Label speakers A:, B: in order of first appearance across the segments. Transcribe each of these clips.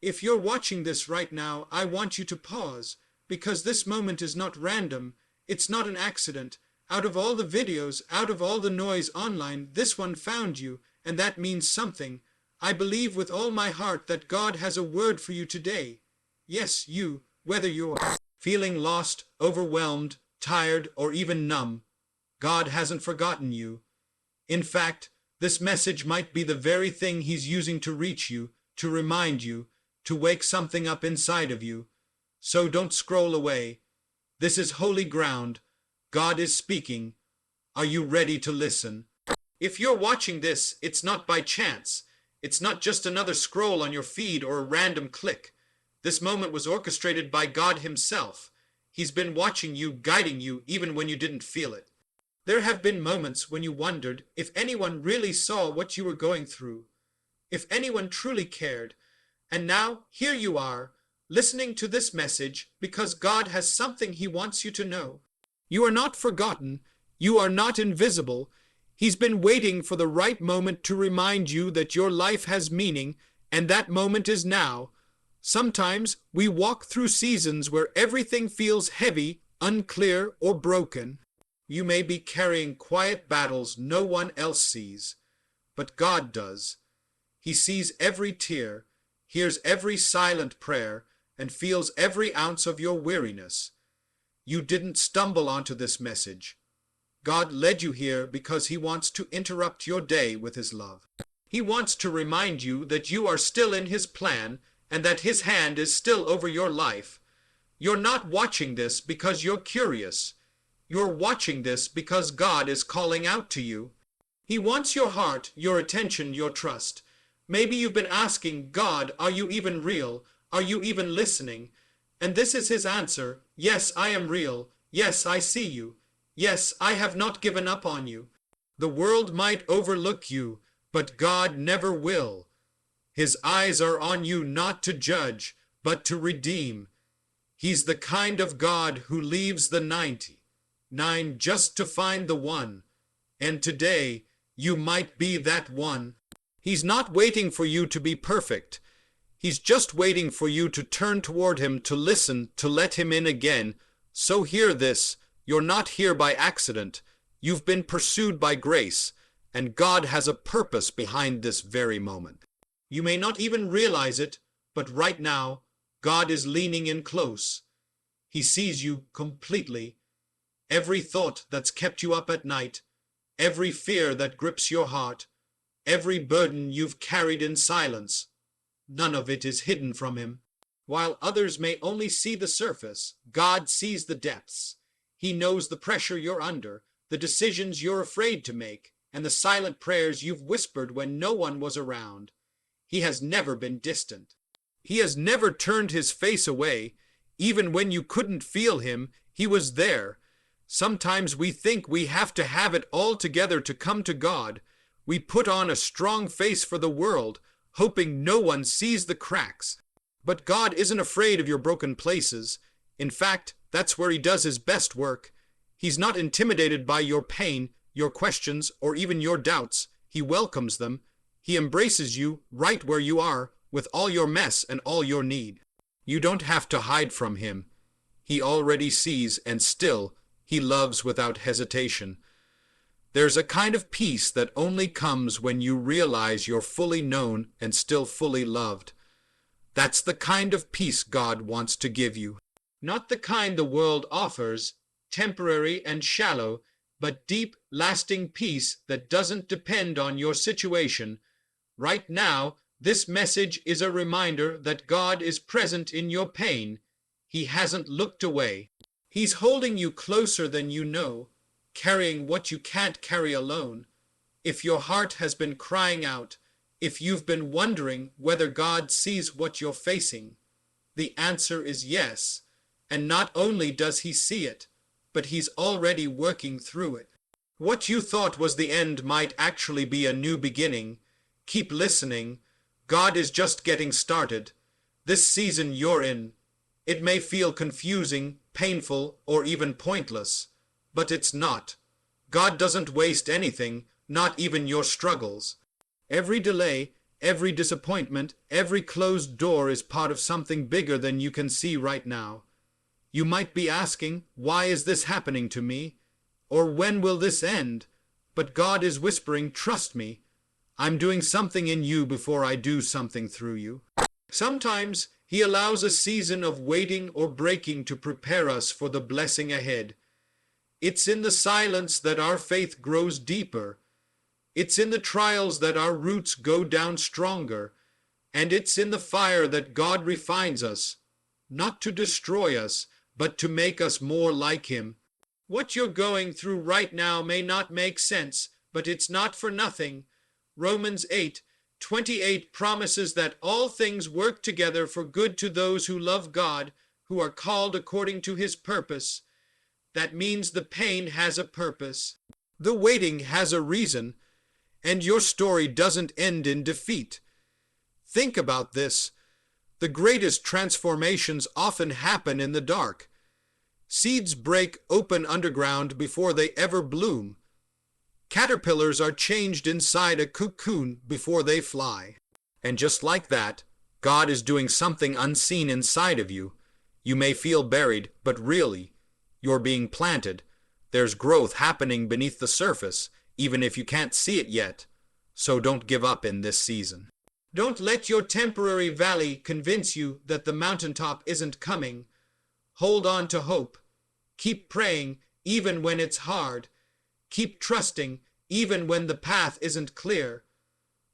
A: If you're watching this right now, I want you to pause, because this moment is not random. It's not an accident. Out of all the videos, out of all the noise online, this one found you, and that means something. I believe with all my heart that God has a word for you today. Yes, you, whether you're feeling lost, overwhelmed, tired, or even numb, God hasn't forgotten you. In fact, this message might be the very thing He's using to reach you, to remind you, to wake something up inside of you. So don't scroll away. This is holy ground. God is speaking. Are you ready to listen? If you're watching this, it's not by chance. It's not just another scroll on your feed or a random click. This moment was orchestrated by God Himself. He's been watching you, guiding you, even when you didn't feel it. There have been moments when you wondered if anyone really saw what you were going through, if anyone truly cared. And now, here you are, listening to this message because God has something He wants you to know. You are not forgotten. You are not invisible. He's been waiting for the right moment to remind you that your life has meaning, and that moment is now. Sometimes we walk through seasons where everything feels heavy, unclear, or broken. You may be carrying quiet battles no one else sees, but God does. He sees every tear, hears every silent prayer, and feels every ounce of your weariness. You didn't stumble onto this message. God led you here because He wants to interrupt your day with His love. He wants to remind you that you are still in His plan and that His hand is still over your life. You're not watching this because you're curious. You're watching this because God is calling out to you. He wants your heart, your attention, your trust. Maybe you've been asking, God, are you even real? Are you even listening? And this is His answer. Yes, I am real. Yes, I see you. Yes, I have not given up on you. The world might overlook you, but God never will. His eyes are on you not to judge, but to redeem. He's the kind of God who leaves the 99 just to find the one. And today, you might be that one. He's not waiting for you to be perfect. He's just waiting for you to turn toward Him, to listen, to let Him in again. So hear this. You're not here by accident. You've been pursued by grace, and God has a purpose behind this very moment. You may not even realize it, but right now, God is leaning in close. He sees you completely. Every thought that's kept you up at night, every fear that grips your heart, every burden you've carried in silence, none of it is hidden from Him. While others may only see the surface, God sees the depths. He knows the pressure you're under, the decisions you're afraid to make, and the silent prayers you've whispered when no one was around. He has never been distant. He has never turned His face away. Even when you couldn't feel Him, He was there. Sometimes we think we have to have it all together to come to God. We put on a strong face for the world, hoping no one sees the cracks. But God isn't afraid of your broken places. In fact, that's where He does His best work. He's not intimidated by your pain, your questions, or even your doubts. He welcomes them. He embraces you right where you are, with all your mess and all your need. You don't have to hide from Him. He already sees, and still, He loves without hesitation. There's a kind of peace that only comes when you realize you're fully known and still fully loved. That's the kind of peace God wants to give you. Not the kind the world offers, temporary and shallow, but deep, lasting peace that doesn't depend on your situation. Right now, this message is a reminder that God is present in your pain. He hasn't looked away. He's holding you closer than you know, carrying what you can't carry alone. If your heart has been crying out, if you've been wondering whether God sees what you're facing, the answer is yes. And not only does He see it, but He's already working through it. What you thought was the end might actually be a new beginning. Keep listening. God is just getting started. This season you're in, it may feel confusing, painful, or even pointless, but it's not. God doesn't waste anything, not even your struggles. Every delay, every disappointment, every closed door is part of something bigger than you can see right now. You might be asking, why is this happening to me? Or when will this end? But God is whispering, trust me. I'm doing something in you before I do something through you. Sometimes He allows a season of waiting or breaking to prepare us for the blessing ahead. It's in the silence that our faith grows deeper. It's in the trials that our roots go down stronger. And it's in the fire that God refines us, not to destroy us, but to make us more like Him. What you're going through right now may not make sense, but it's not for nothing. Romans 8:28 promises that all things work together for good to those who love God, who are called according to His purpose. That means the pain has a purpose. The waiting has a reason, and your story doesn't end in defeat. Think about this. The greatest transformations often happen in the dark. Seeds break open underground before they ever bloom. Caterpillars are changed inside a cocoon before they fly. And just like that, God is doing something unseen inside of you. You may feel buried, but really, you're being planted. There's growth happening beneath the surface, even if you can't see it yet. So don't give up in this season. Don't let your temporary valley convince you that the mountaintop isn't coming. Hold on to hope. Keep praying even when it's hard. Keep trusting even when the path isn't clear.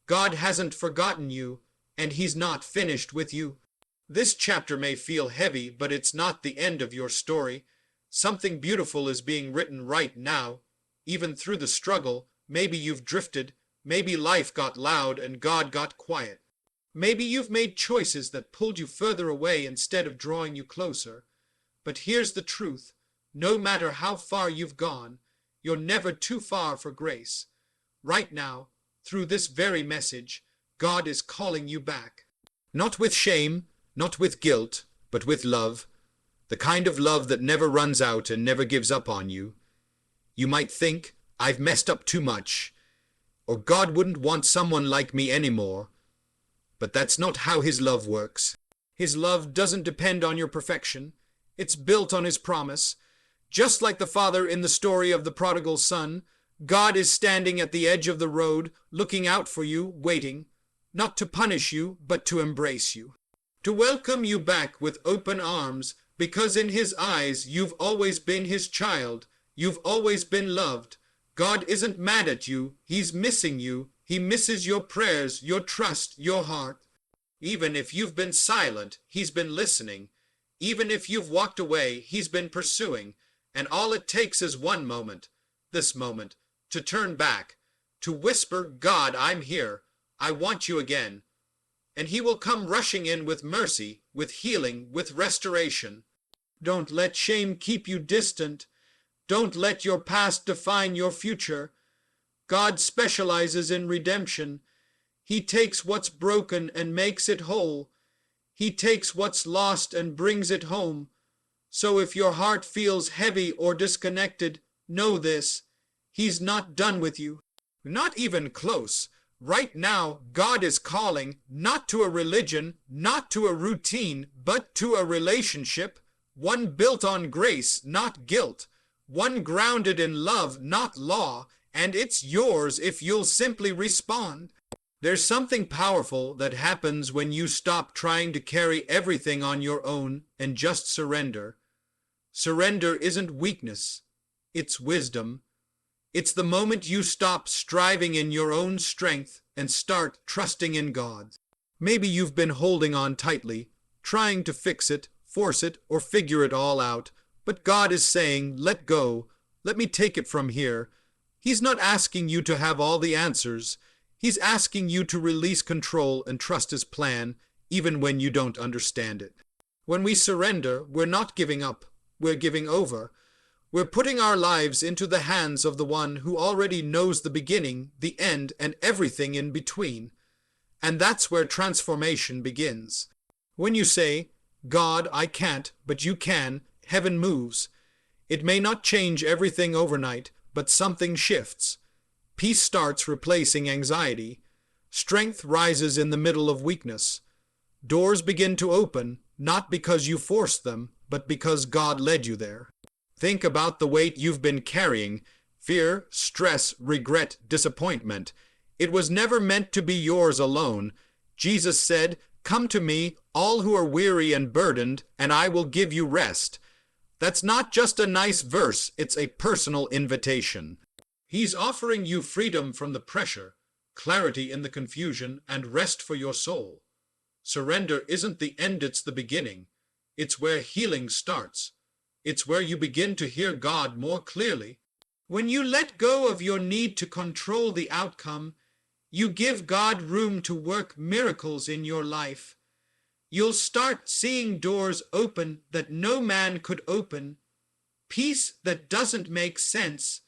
A: God hasn't forgotten you, and He's not finished with you. This chapter may feel heavy, but it's not the end of your story. Something beautiful is being written right now. Even through the struggle, maybe you've drifted. Maybe life got loud and God got quiet. Maybe you've made choices that pulled you further away instead of drawing you closer. But here's the truth. No matter how far you've gone, you're never too far for grace. Right now, through this very message, God is calling you back. Not with shame, not with guilt, but with love. The kind of love that never runs out and never gives up on you. You might think, I've messed up too much, or God wouldn't want someone like me anymore. But that's not how His love works. His love doesn't depend on your perfection. It's built on His promise. Just like the father in the story of the prodigal son, God is standing at the edge of the road, looking out for you, waiting, not to punish you, but to embrace you. To welcome you back with open arms, because in His eyes you've always been His child. You've always been loved. God isn't mad at you. He's missing you. He misses your prayers, your trust, your heart. Even if you've been silent, He's been listening. Even if you've walked away, He's been pursuing. And all it takes is one moment, this moment, to turn back, to whisper, God, I'm here. I want you again. And He will come rushing in with mercy, with healing, with restoration. Don't let shame keep you distant. Don't let your past define your future. God specializes in redemption. He takes what's broken and makes it whole. He takes what's lost and brings it home. So if your heart feels heavy or disconnected, know this. He's not done with you. Not even close. Right now, God is calling not to a religion, not to a routine, but to a relationship. One built on grace, not guilt. One grounded in love, not law. And it's yours if you'll simply respond. There's something powerful that happens when you stop trying to carry everything on your own and just surrender. Surrender isn't weakness. It's wisdom. It's the moment you stop striving in your own strength and start trusting in God. Maybe you've been holding on tightly, trying to fix it, force it, or figure it all out, but God is saying, let go. Let me take it from here. He's not asking you to have all the answers. He's asking you to release control and trust His plan, even when you don't understand it. When we surrender, we're not giving up. We're giving over. We're putting our lives into the hands of the one who already knows the beginning, the end, and everything in between. And that's where transformation begins. When you say, God, I can't, but you can, heaven moves. It may not change everything overnight, but something shifts. Peace starts replacing anxiety. Strength rises in the middle of weakness. Doors begin to open, not because you forced them, but because God led you there. Think about the weight you've been carrying: fear, stress, regret, disappointment. It was never meant to be yours alone. Jesus said, "Come to me, all who are weary and burdened, and I will give you rest." That's not just a nice verse, it's a personal invitation. He's offering you freedom from the pressure, clarity in the confusion, and rest for your soul. Surrender isn't the end, it's the beginning. It's where healing starts. It's where you begin to hear God more clearly. When you let go of your need to control the outcome, you give God room to work miracles in your life. You'll start seeing doors open that no man could open, peace that doesn't make sense,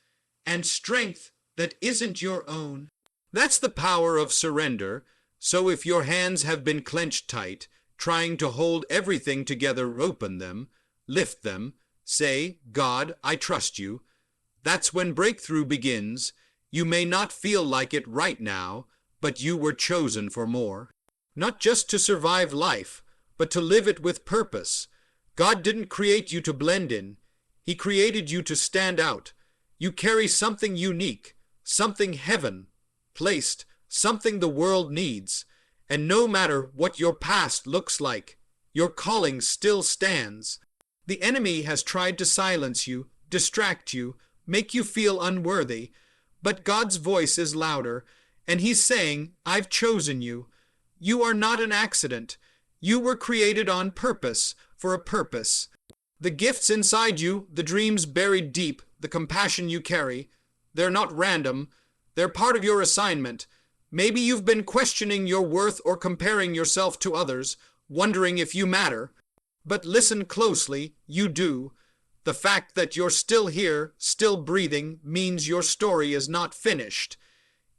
A: and strength that isn't your own. That's the power of surrender. So if your hands have been clenched tight, trying to hold everything together, open them, lift them, say, "God, I trust you." That's when breakthrough begins. You may not feel like it right now, but you were chosen for more. Not just to survive life, but to live it with purpose. God didn't create you to blend in. He created you to stand out. You carry something unique, something heaven placed, something the world needs. And no matter what your past looks like, your calling still stands. The enemy has tried to silence you, distract you, make you feel unworthy. But God's voice is louder, and He's saying, "I've chosen you. You are not an accident. You were created on purpose, for a purpose." The gifts inside you, the dreams buried deep, the compassion you carry, they're not random. They're part of your assignment. Maybe you've been questioning your worth or comparing yourself to others, wondering if you matter. But listen closely, you do. The fact that you're still here, still breathing, means your story is not finished.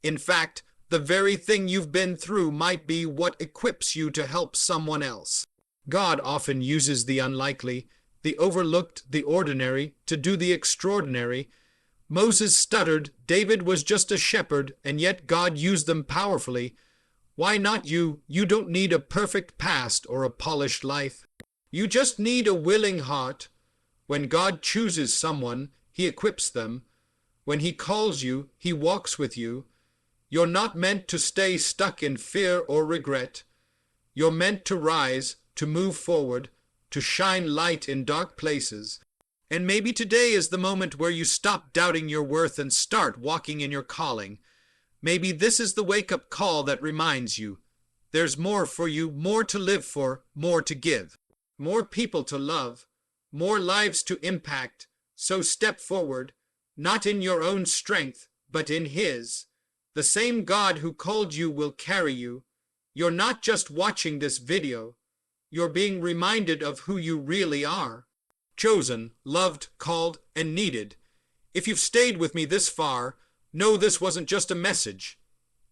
A: In fact, the very thing you've been through might be what equips you to help someone else. God often uses the unlikely, the overlooked, the ordinary, to do the extraordinary. Moses stuttered, David was just a shepherd, and yet God used them powerfully. Why not you? You don't need a perfect past or a polished life. You just need a willing heart. When God chooses someone, He equips them. When He calls you, He walks with you. You're not meant to stay stuck in fear or regret. You're meant to rise, to move forward, to shine light in dark places. And maybe today is the moment where you stop doubting your worth and start walking in your calling. Maybe this is the wake-up call that reminds you, there's more for you, more to live for, more to give, more people to love, more lives to impact. So step forward, not in your own strength, but in His. The same God who called you will carry you. You're not just watching this video. You're being reminded of who you really are. Chosen, loved, called, and needed. If you've stayed with me this far, know this wasn't just a message.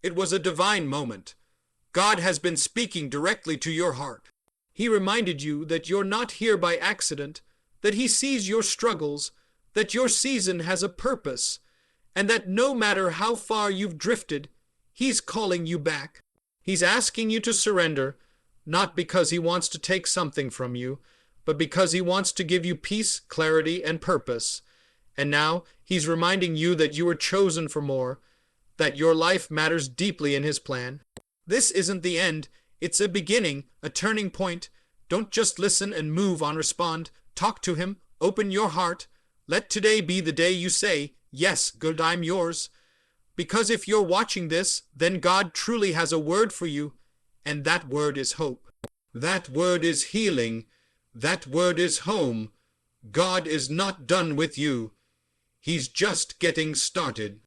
A: It was a divine moment. God has been speaking directly to your heart. He reminded you that you're not here by accident, that He sees your struggles, that your season has a purpose, and that no matter how far you've drifted, He's calling you back. He's asking you to surrender, not because He wants to take something from you, but because He wants to give you peace, clarity, and purpose. And now He's reminding you that you were chosen for more, that your life matters deeply in His plan. This isn't the end. It's a beginning, a turning point. Don't just listen and move on, respond. Talk to Him. Open your heart. Let today be the day you say, "Yes, God, I'm yours." Because if you're watching this, then God truly has a word for you, and that word is hope. That word is healing. That word is home. God is not done with you. He's just getting started.